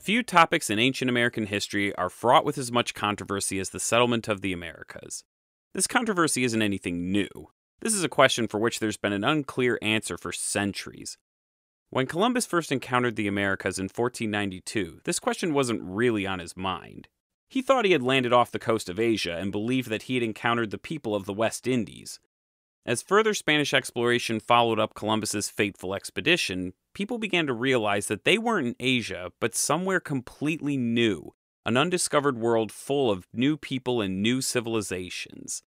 Few topics in ancient American history are fraught with as much controversy as the settlement of the Americas. This controversy isn't anything new. This is a question for which there's been an unclear answer for centuries. When Columbus first encountered the Americas in 1492, this question wasn't really on his mind. He thought he had landed off the coast of Asia and believed that he had encountered the people of the West Indies. As further Spanish exploration followed up Columbus's fateful expedition, people began to realize that they weren't in Asia, but somewhere completely new, an undiscovered world full of new people and new civilizations.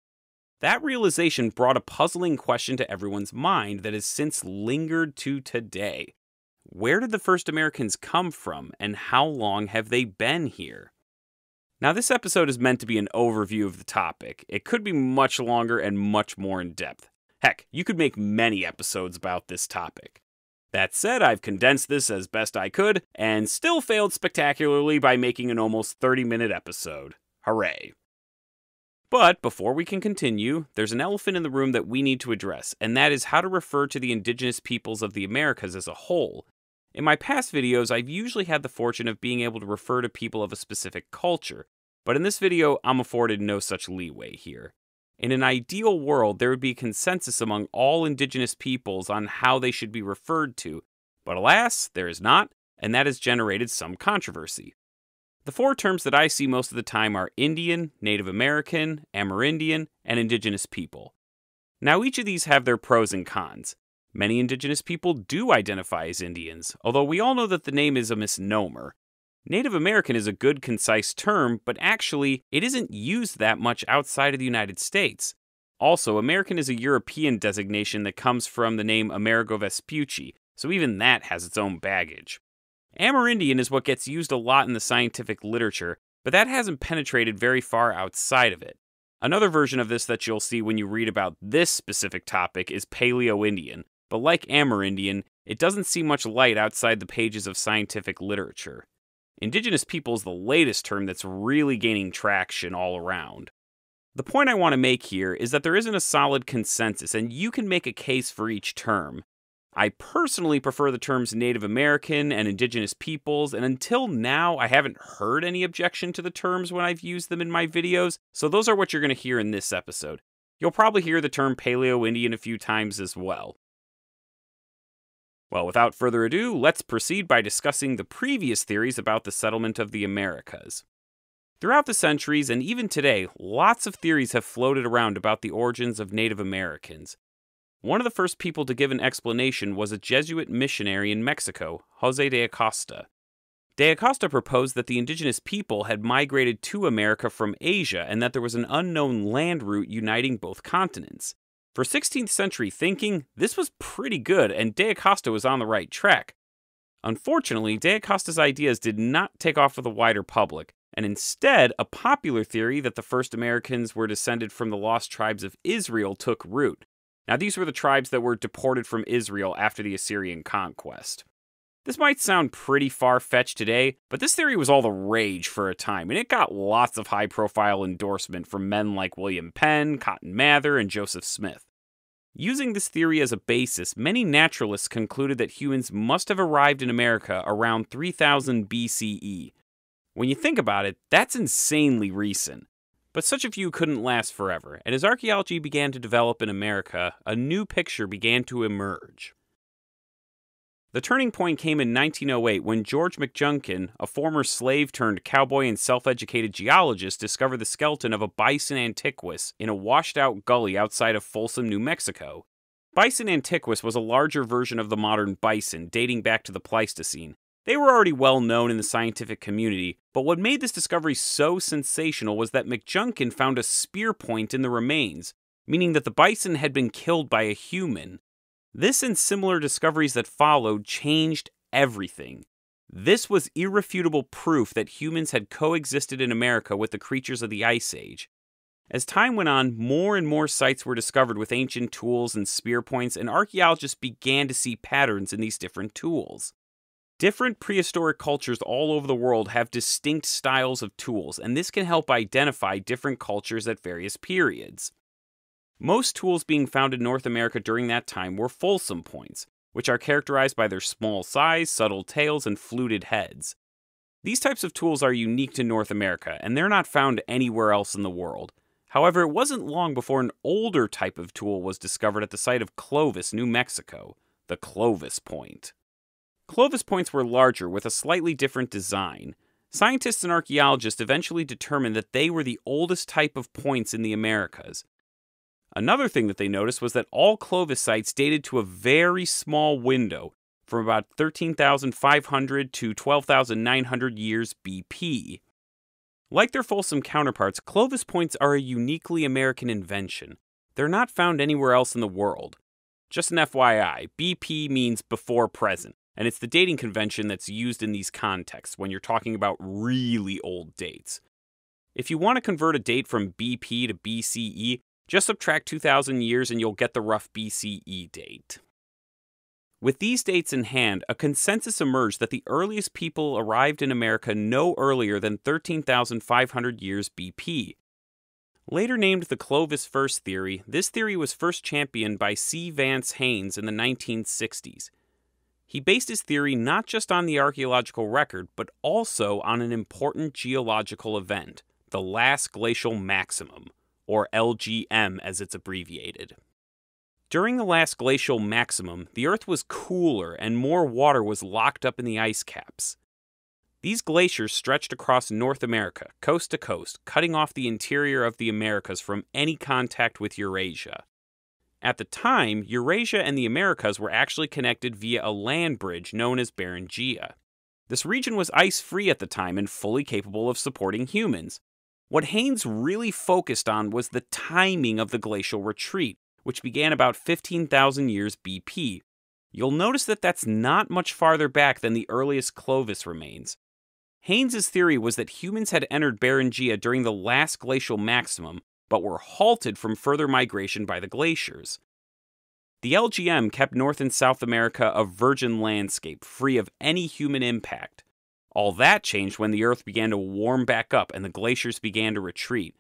That realization brought a puzzling question to everyone's mind that has since lingered to today. Where did the first Americans come from, and how long have they been here? Now, this episode is meant to be an overview of the topic. It could be much longer and much more in depth. Heck, you could make many episodes about this topic. That said, I've condensed this as best I could, and still failed spectacularly by making an almost 30-minute episode. Hooray. But before we can continue, there's an elephant in the room that we need to address, and that is how to refer to the indigenous peoples of the Americas as a whole. In my past videos, I've usually had the fortune of being able to refer to people of a specific culture, but in this video, I'm afforded no such leeway here. In an ideal world, there would be consensus among all indigenous peoples on how they should be referred to, but alas, there is not, and that has generated some controversy. The four terms that I see most of the time are Indian, Native American, Amerindian, and Indigenous people. Now, each of these have their pros and cons. Many indigenous people do identify as Indians, although we all know that the name is a misnomer. Native American is a good, concise term, but actually, it isn't used that much outside of the United States. Also, American is a European designation that comes from the name Amerigo Vespucci, so even that has its own baggage. Amerindian is what gets used a lot in the scientific literature, but that hasn't penetrated very far outside of it. Another version of this that you'll see when you read about this specific topic is Paleo-Indian, but like Amerindian, it doesn't see much light outside the pages of scientific literature. Indigenous people is the latest term that's really gaining traction all around. The point I want to make here is that there isn't a solid consensus, and you can make a case for each term. I personally prefer the terms Native American and Indigenous peoples, and until now, I haven't heard any objection to the terms when I've used them in my videos, so those are what you're going to hear in this episode. You'll probably hear the term Paleo-Indian a few times as well. Well, without further ado, let's proceed by discussing the previous theories about the settlement of the Americas. Throughout the centuries, and even today, lots of theories have floated around about the origins of Native Americans. One of the first people to give an explanation was a Jesuit missionary in Mexico, Jose de Acosta. De Acosta proposed that the indigenous people had migrated to America from Asia and that there was an unknown land route uniting both continents. For 16th century thinking, this was pretty good, and De Acosta was on the right track. Unfortunately, De Acosta's ideas did not take off with the wider public, and instead, a popular theory that the first Americans were descended from the lost tribes of Israel took root. Now, these were the tribes that were deported from Israel after the Assyrian conquest. This might sound pretty far-fetched today, but this theory was all the rage for a time, and it got lots of high-profile endorsement from men like William Penn, Cotton Mather, and Joseph Smith. Using this theory as a basis, many naturalists concluded that humans must have arrived in America around 3000 BCE. When you think about it, that's insanely recent. But such a view couldn't last forever, and as archaeology began to develop in America, a new picture began to emerge. The turning point came in 1908 when George McJunkin, a former slave-turned-cowboy and self-educated geologist, discovered the skeleton of a bison antiquus in a washed-out gully outside of Folsom, New Mexico. Bison antiquus was a larger version of the modern bison, dating back to the Pleistocene. They were already well known in the scientific community, but what made this discovery so sensational was that McJunkin found a spear point in the remains, meaning that the bison had been killed by a human. This and similar discoveries that followed changed everything. This was irrefutable proof that humans had coexisted in America with the creatures of the Ice Age. As time went on, more and more sites were discovered with ancient tools and spear points, and archaeologists began to see patterns in these different tools. Different prehistoric cultures all over the world have distinct styles of tools, and this can help identify different cultures at various periods. Most tools being found in North America during that time were Folsom points, which are characterized by their small size, subtle tails, and fluted heads. These types of tools are unique to North America, and they're not found anywhere else in the world. However, it wasn't long before an older type of tool was discovered at the site of Clovis, New Mexico, the Clovis point. Clovis points were larger with a slightly different design. Scientists and archaeologists eventually determined that they were the oldest type of points in the Americas. Another thing that they noticed was that all Clovis sites dated to a very small window, from about 13,500 to 12,900 years BP. Like their Folsom counterparts, Clovis points are a uniquely American invention. They're not found anywhere else in the world. Just an FYI, BP means before present, and it's the dating convention that's used in these contexts when you're talking about really old dates. If you want to convert a date from BP to BCE, just subtract 2,000 years and you'll get the rough BCE date. With these dates in hand, a consensus emerged that the earliest people arrived in America no earlier than 13,500 years BP. Later named the Clovis First Theory, this theory was first championed by C. Vance Haynes in the 1960s. He based his theory not just on the archaeological record, but also on an important geological event, the last glacial maximum, or LGM as it's abbreviated. During the last glacial maximum, the Earth was cooler and more water was locked up in the ice caps. These glaciers stretched across North America, coast to coast, cutting off the interior of the Americas from any contact with Eurasia. At the time, Eurasia and the Americas were actually connected via a land bridge known as Beringia. This region was ice-free at the time and fully capable of supporting humans. What Haynes really focused on was the timing of the glacial retreat, which began about 15,000 years BP. You'll notice that that's not much farther back than the earliest Clovis remains. Haynes' theory was that humans had entered Beringia during the last glacial maximum, but were halted from further migration by the glaciers. The LGM kept North and South America a virgin landscape, free of any human impact. All that changed when the Earth began to warm back up and the glaciers began to retreat.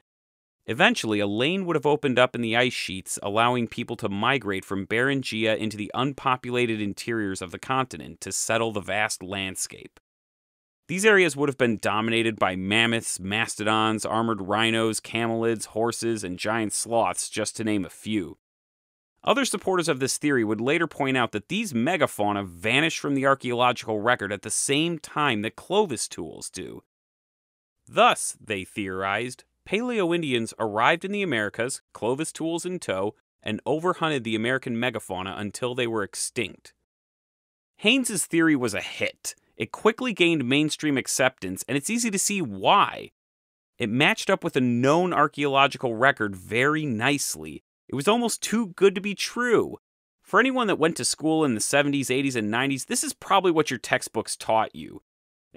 Eventually, a lane would have opened up in the ice sheets, allowing people to migrate from Beringia into the unpopulated interiors of the continent to settle the vast landscape. These areas would have been dominated by mammoths, mastodons, armored rhinos, camelids, horses, and giant sloths, just to name a few. Other supporters of this theory would later point out that these megafauna vanished from the archaeological record at the same time that Clovis tools do. Thus, they theorized, Paleo-Indians arrived in the Americas, Clovis tools in tow, and overhunted the American megafauna until they were extinct. Haynes' theory was a hit. It quickly gained mainstream acceptance, and it's easy to see why. It matched up with a known archaeological record very nicely. It was almost too good to be true. For anyone that went to school in the 70s, 80s, and 90s, this is probably what your textbooks taught you.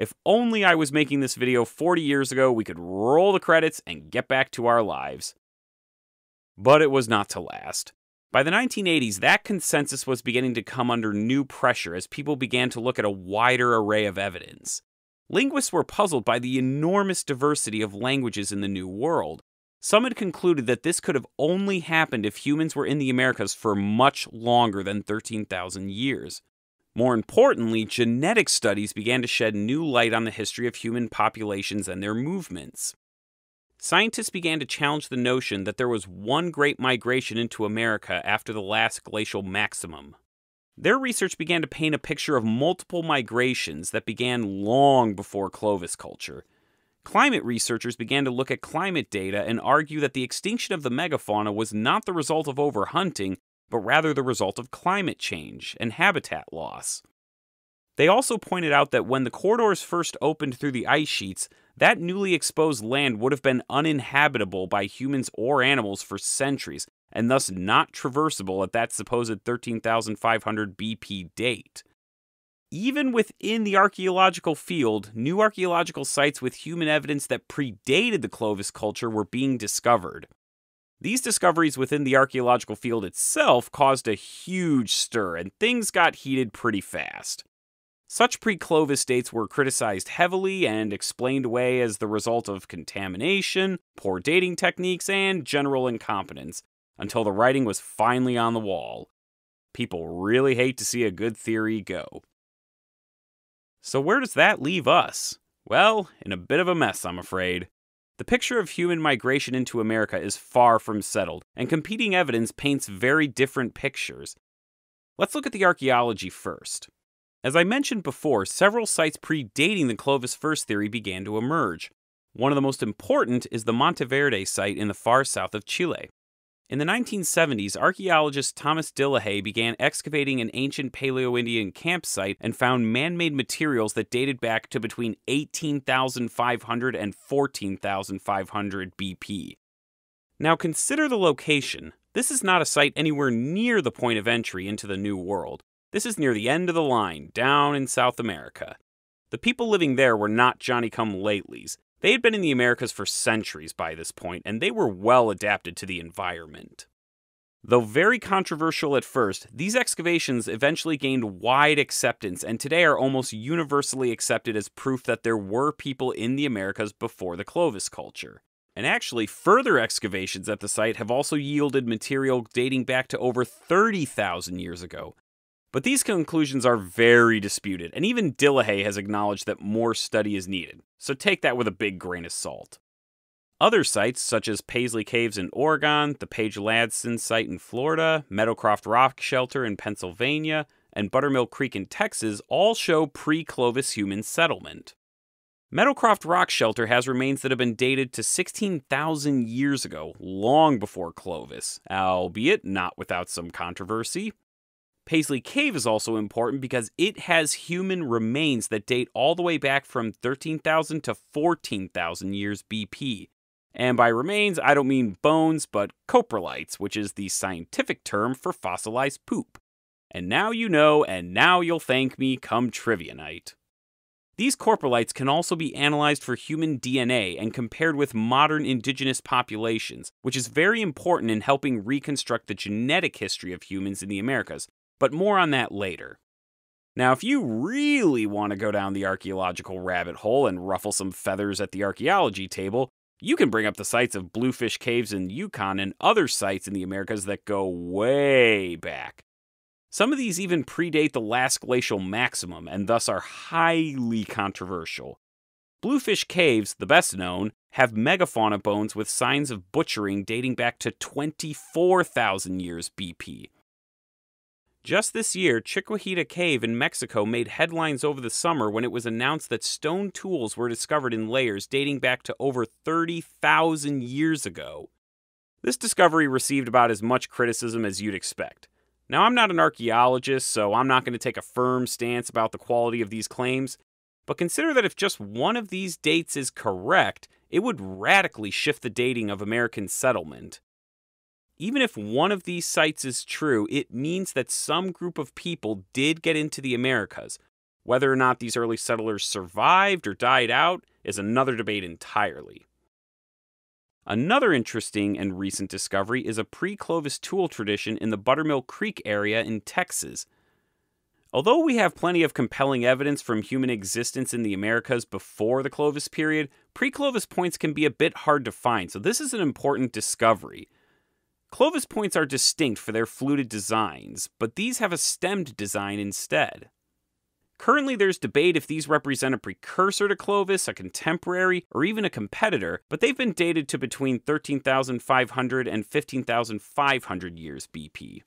If only I was making this video 40 years ago, we could roll the credits and get back to our lives. But it was not to last. By the 1980s, that consensus was beginning to come under new pressure as people began to look at a wider array of evidence. Linguists were puzzled by the enormous diversity of languages in the New World. Some had concluded that this could have only happened if humans were in the Americas for much longer than 13,000 years. More importantly, genetic studies began to shed new light on the history of human populations and their movements. Scientists began to challenge the notion that there was one great migration into America after the last glacial maximum. Their research began to paint a picture of multiple migrations that began long before Clovis culture. Climate researchers began to look at climate data and argue that the extinction of the megafauna was not the result of overhunting, but rather the result of climate change and habitat loss. They also pointed out that when the corridors first opened through the ice sheets, that newly exposed land would have been uninhabitable by humans or animals for centuries, and thus not traversable at that supposed 13,500 BP date. Even within the archaeological field, new archaeological sites with human evidence that predated the Clovis culture were being discovered. These discoveries within the archaeological field itself caused a huge stir, and things got heated pretty fast. Such pre-Clovis dates were criticized heavily and explained away as the result of contamination, poor dating techniques, and general incompetence, until the writing was finally on the wall. People really hate to see a good theory go. So where does that leave us? Well, in a bit of a mess, I'm afraid. The picture of human migration into America is far from settled, and competing evidence paints very different pictures. Let's look at the archaeology first. As I mentioned before, several sites predating the Clovis first theory began to emerge. One of the most important is the Monteverde site in the far south of Chile. In the 1970s, archaeologist Thomas Dillehay began excavating an ancient Paleo-Indian campsite and found man-made materials that dated back to between 18,500 and 14,500 BP. Now consider the location. This is not a site anywhere near the point of entry into the New World. This is near the end of the line, down in South America. The people living there were not Johnny-come-latelys. They had been in the Americas for centuries by this point, and they were well adapted to the environment. Though very controversial at first, these excavations eventually gained wide acceptance and today are almost universally accepted as proof that there were people in the Americas before the Clovis culture. And actually, further excavations at the site have also yielded material dating back to over 30,000 years ago. But these conclusions are very disputed, and even Dillehay has acknowledged that more study is needed, so take that with a big grain of salt. Other sites, such as Paisley Caves in Oregon, the Page Ladson site in Florida, Meadowcroft Rock Shelter in Pennsylvania, and Buttermilk Creek in Texas, all show pre-Clovis human settlement. Meadowcroft Rock Shelter has remains that have been dated to 16,000 years ago, long before Clovis, albeit not without some controversy. Paisley Cave is also important because it has human remains that date all the way back from 13,000 to 14,000 years BP. And by remains, I don't mean bones, but coprolites, which is the scientific term for fossilized poop. And now you know, and now you'll thank me come trivia night. These coprolites can also be analyzed for human DNA and compared with modern indigenous populations, which is very important in helping reconstruct the genetic history of humans in the Americas, but more on that later. Now, if you really want to go down the archaeological rabbit hole and ruffle some feathers at the archaeology table, you can bring up the sites of Bluefish Caves in Yukon and other sites in the Americas that go way back. Some of these even predate the last glacial maximum and thus are highly controversial. Bluefish Caves, the best known, have megafauna bones with signs of butchering dating back to 24,000 years BP. Just this year, Chiquita Cave in Mexico made headlines over the summer when it was announced that stone tools were discovered in layers dating back to over 30,000 years ago. This discovery received about as much criticism as you'd expect. Now, I'm not an archaeologist, so I'm not going to take a firm stance about the quality of these claims, but consider that if just one of these dates is correct, it would radically shift the dating of American settlement. Even if one of these sites is true, it means that some group of people did get into the Americas. Whether or not these early settlers survived or died out is another debate entirely. Another interesting and recent discovery is a pre-Clovis tool tradition in the Buttermilk Creek area in Texas. Although we have plenty of compelling evidence from human existence in the Americas before the Clovis period, pre-Clovis points can be a bit hard to find, so this is an important discovery. Clovis points are distinct for their fluted designs, but these have a stemmed design instead. Currently, there's debate if these represent a precursor to Clovis, a contemporary, or even a competitor, but they've been dated to between 13,500 and 15,500 years BP.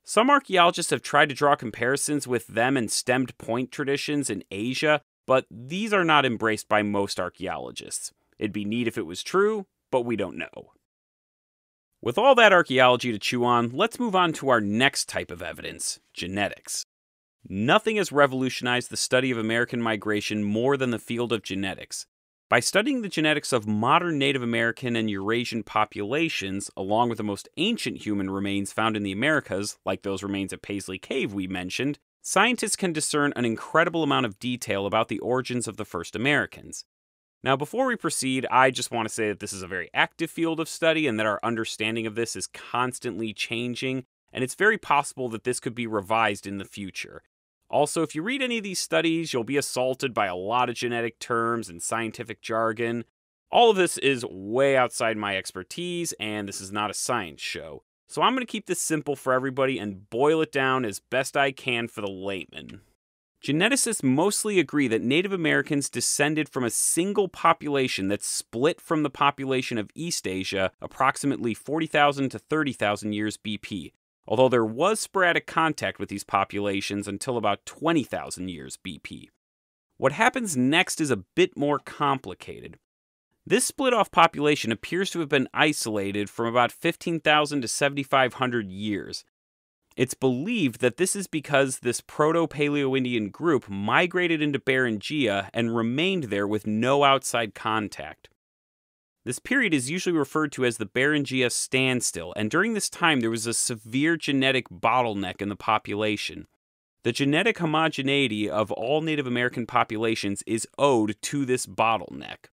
Some archaeologists have tried to draw comparisons with them and stemmed point traditions in Asia, but these are not embraced by most archaeologists. It'd be neat if it was true, but we don't know. With all that archaeology to chew on, let's move on to our next type of evidence, genetics. Nothing has revolutionized the study of American migration more than the field of genetics. By studying the genetics of modern Native American and Eurasian populations, along with the most ancient human remains found in the Americas, like those remains at Paisley Cave we mentioned, scientists can discern an incredible amount of detail about the origins of the first Americans. Now, before we proceed, I just want to say that this is a very active field of study and that our understanding of this is constantly changing, and it's very possible that this could be revised in the future. Also, if you read any of these studies, you'll be assaulted by a lot of genetic terms and scientific jargon. All of this is way outside my expertise, and this is not a science show. So I'm going to keep this simple for everybody and boil it down as best I can for the layman. Geneticists mostly agree that Native Americans descended from a single population that split from the population of East Asia approximately 40,000 to 30,000 years BP, although there was sporadic contact with these populations until about 20,000 years BP. What happens next is a bit more complicated. This split-off population appears to have been isolated from about 15,000 to 7,500 years. It's believed that this is because this Proto-Paleo-Indian group migrated into Beringia and remained there with no outside contact. This period is usually referred to as the Beringia standstill, and during this time there was a severe genetic bottleneck in the population. The genetic homogeneity of all Native American populations is owed to this bottleneck.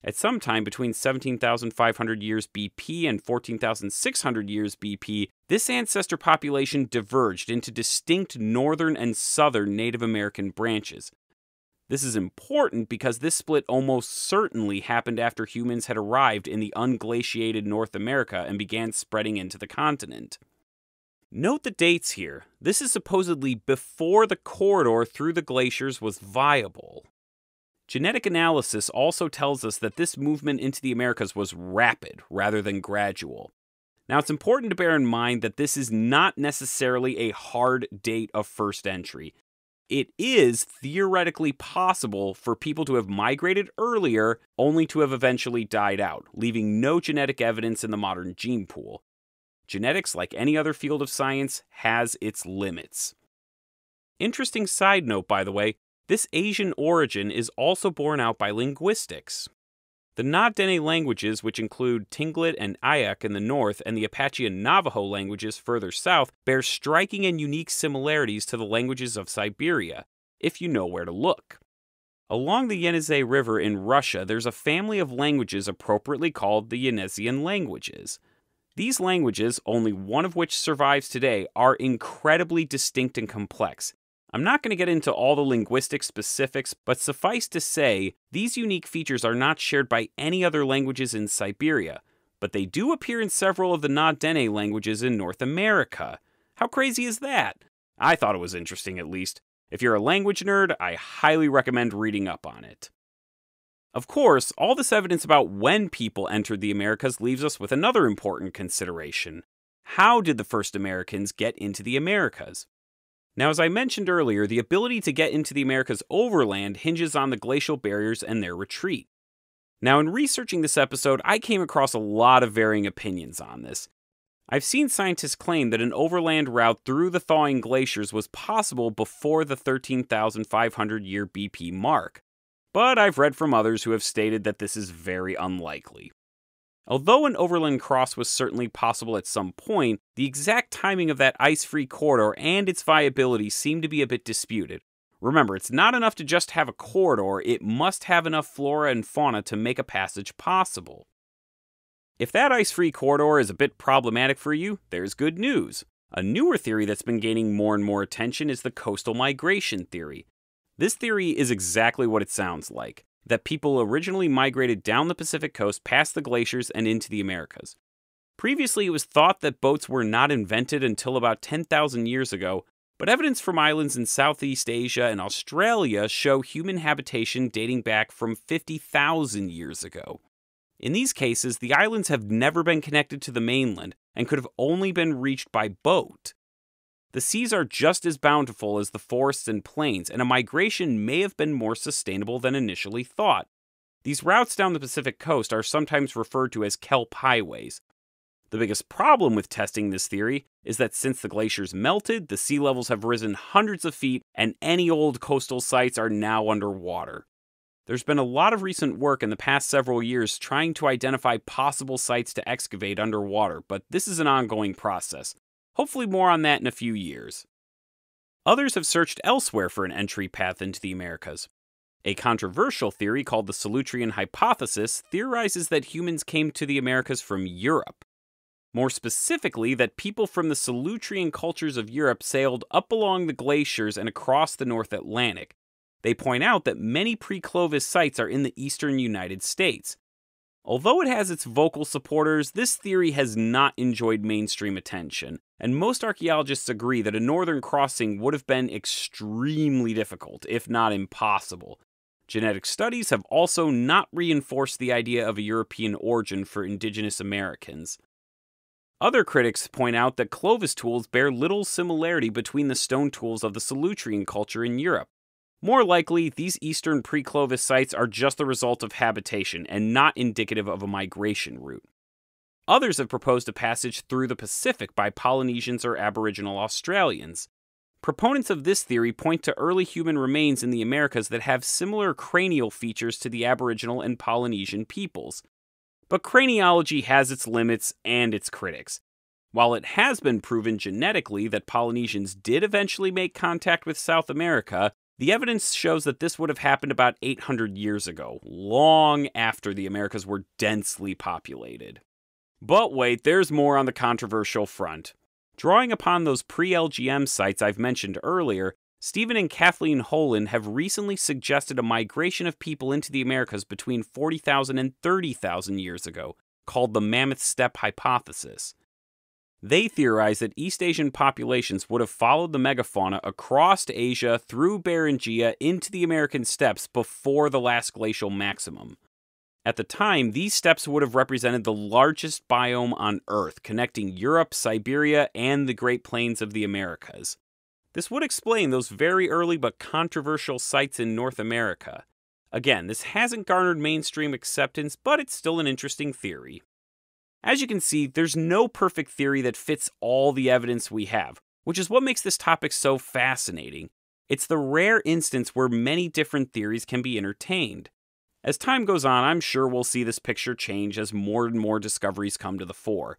At some time between 17,500 years BP and 14,600 years BP, this ancestor population diverged into distinct northern and southern Native American branches. This is important because this split almost certainly happened after humans had arrived in the unglaciated North America and began spreading into the continent. Note the dates here. This is supposedly before the corridor through the glaciers was viable. Genetic analysis also tells us that this movement into the Americas was rapid rather than gradual. Now, it's important to bear in mind that this is not necessarily a hard date of first entry. It is theoretically possible for people to have migrated earlier, only to have eventually died out, leaving no genetic evidence in the modern gene pool. Genetics, like any other field of science, has its limits. Interesting side note, by the way, this Asian origin is also borne out by linguistics. The Na-Dene languages, which include Tlingit and Ayak in the north and the Apache and Navajo languages further south, bear striking and unique similarities to the languages of Siberia, if you know where to look. Along the Yenisei River in Russia, there's a family of languages appropriately called the Yeniseian languages. These languages, only one of which survives today, are incredibly distinct and complex. I'm not going to get into all the linguistic specifics, but suffice to say, these unique features are not shared by any other languages in Siberia, but they do appear in several of the Na-Dene languages in North America. How crazy is that? I thought it was interesting, at least. If you're a language nerd, I highly recommend reading up on it. Of course, all this evidence about when people entered the Americas leaves us with another important consideration. How did the first Americans get into the Americas? Now, as I mentioned earlier, the ability to get into the Americas overland hinges on the glacial barriers and their retreat. Now, in researching this episode, I came across a lot of varying opinions on this. I've seen scientists claim that an overland route through the thawing glaciers was possible before the 13,500 year BP mark, but I've read from others who have stated that this is very unlikely. Although an overland cross was certainly possible at some point, the exact timing of that ice-free corridor and its viability seem to be a bit disputed. Remember, it's not enough to just have a corridor, it must have enough flora and fauna to make a passage possible. If that ice-free corridor is a bit problematic for you, there's good news. A newer theory that's been gaining more and more attention is the coastal migration theory. This theory is exactly what it sounds like, that people originally migrated down the Pacific coast past the glaciers and into the Americas. Previously, it was thought that boats were not invented until about 10,000 years ago, but evidence from islands in Southeast Asia and Australia show human habitation dating back from 50,000 years ago. In these cases, the islands have never been connected to the mainland and could have only been reached by boat. The seas are just as bountiful as the forests and plains, and a migration may have been more sustainable than initially thought. These routes down the Pacific coast are sometimes referred to as kelp highways. The biggest problem with testing this theory is that since the glaciers melted, the sea levels have risen hundreds of feet, and any old coastal sites are now underwater. There's been a lot of recent work in the past several years trying to identify possible sites to excavate underwater, but this is an ongoing process. Hopefully more on that in a few years. Others have searched elsewhere for an entry path into the Americas. A controversial theory called the Solutrean hypothesis theorizes that humans came to the Americas from Europe. More specifically, that people from the Solutrean cultures of Europe sailed up along the glaciers and across the North Atlantic. They point out that many pre-Clovis sites are in the eastern United States. Although it has its vocal supporters, this theory has not enjoyed mainstream attention, and most archaeologists agree that a northern crossing would have been extremely difficult, if not impossible. Genetic studies have also not reinforced the idea of a European origin for indigenous Americans. Other critics point out that Clovis tools bear little similarity between the stone tools of the Solutrean culture in Europe. More likely, these eastern pre-Clovis sites are just the result of habitation and not indicative of a migration route. Others have proposed a passage through the Pacific by Polynesians or Aboriginal Australians. Proponents of this theory point to early human remains in the Americas that have similar cranial features to the Aboriginal and Polynesian peoples. But craniology has its limits and its critics. While it has been proven genetically that Polynesians did eventually make contact with South America, the evidence shows that this would have happened about 800 years ago, long after the Americas were densely populated. But wait, there's more on the controversial front. Drawing upon those pre-LGM sites I've mentioned earlier, Stephen and Kathleen Holan have recently suggested a migration of people into the Americas between 40,000 and 30,000 years ago, called the Mammoth Steppe Hypothesis. They theorize that East Asian populations would have followed the megafauna across Asia through Beringia into the American steppes before the last glacial maximum. At the time, these steppes would have represented the largest biome on Earth, connecting Europe, Siberia, and the Great Plains of the Americas. This would explain those very early but controversial sites in North America. Again, this hasn't garnered mainstream acceptance, but it's still an interesting theory. As you can see, there's no perfect theory that fits all the evidence we have, which is what makes this topic so fascinating. It's the rare instance where many different theories can be entertained. As time goes on, I'm sure we'll see this picture change as more and more discoveries come to the fore.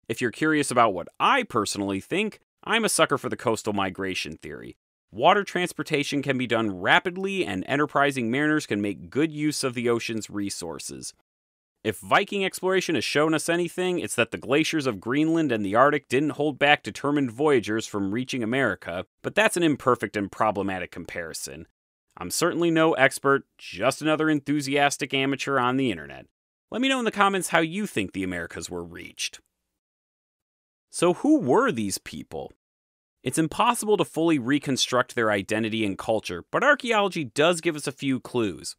If you're curious about what I personally think, I'm a sucker for the coastal migration theory. Water transportation can be done rapidly, and enterprising mariners can make good use of the ocean's resources. If Viking exploration has shown us anything, it's that the glaciers of Greenland and the Arctic didn't hold back determined voyagers from reaching America, but that's an imperfect and problematic comparison. I'm certainly no expert, just another enthusiastic amateur on the internet. Let me know in the comments how you think the Americas were reached. So who were these people? It's impossible to fully reconstruct their identity and culture, but archaeology does give us a few clues.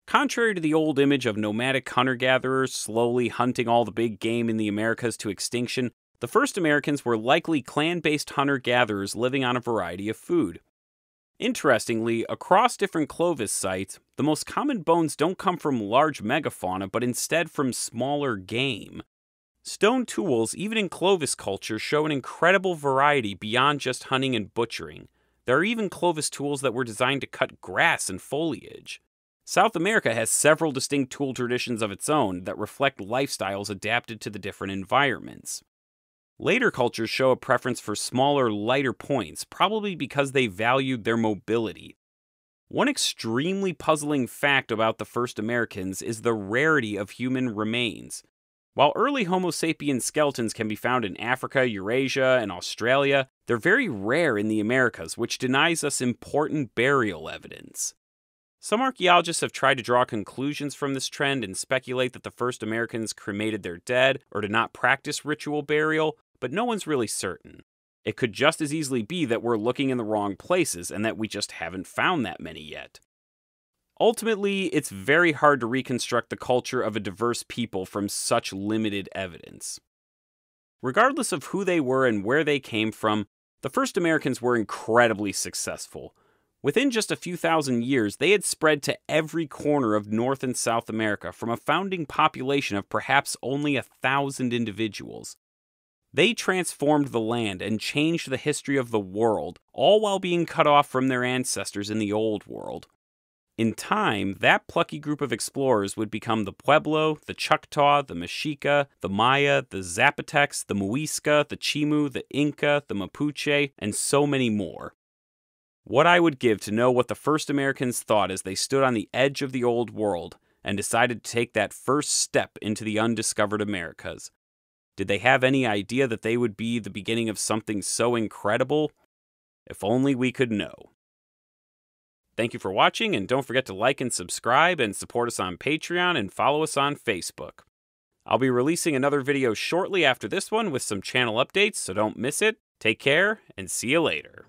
Contrary to the old image of nomadic hunter-gatherers slowly hunting all the big game in the Americas to extinction, the first Americans were likely clan-based hunter-gatherers living on a variety of food. Interestingly, across different Clovis sites, the most common bones don't come from large megafauna, but instead from smaller game. Stone tools, even in Clovis culture, show an incredible variety beyond just hunting and butchering. There are even Clovis tools that were designed to cut grass and foliage. South America has several distinct tool traditions of its own that reflect lifestyles adapted to the different environments. Later cultures show a preference for smaller, lighter points, probably because they valued their mobility. One extremely puzzling fact about the first Americans is the rarity of human remains. While early Homo sapiens skeletons can be found in Africa, Eurasia, and Australia, they're very rare in the Americas, which denies us important burial evidence. Some archaeologists have tried to draw conclusions from this trend and speculate that the first Americans cremated their dead or did not practice ritual burial, but no one's really certain. It could just as easily be that we're looking in the wrong places and that we just haven't found that many yet. Ultimately, it's very hard to reconstruct the culture of a diverse people from such limited evidence. Regardless of who they were and where they came from, the first Americans were incredibly successful. Within just a few thousand years, they had spread to every corner of North and South America from a founding population of perhaps only 1,000 individuals. They transformed the land and changed the history of the world, all while being cut off from their ancestors in the Old World. In time, that plucky group of explorers would become the Pueblo, the Choctaw, the Mexica, the Maya, the Zapotecs, the Muisca, the Chimu, the Inca, the Mapuche, and so many more. What I would give to know what the first Americans thought as they stood on the edge of the Old World and decided to take that first step into the undiscovered Americas. Did they have any idea that they would be the beginning of something so incredible? If only we could know. Thank you for watching, and don't forget to like and subscribe and support us on Patreon and follow us on Facebook. I'll be releasing another video shortly after this one with some channel updates, so don't miss it. Take care, and see you later.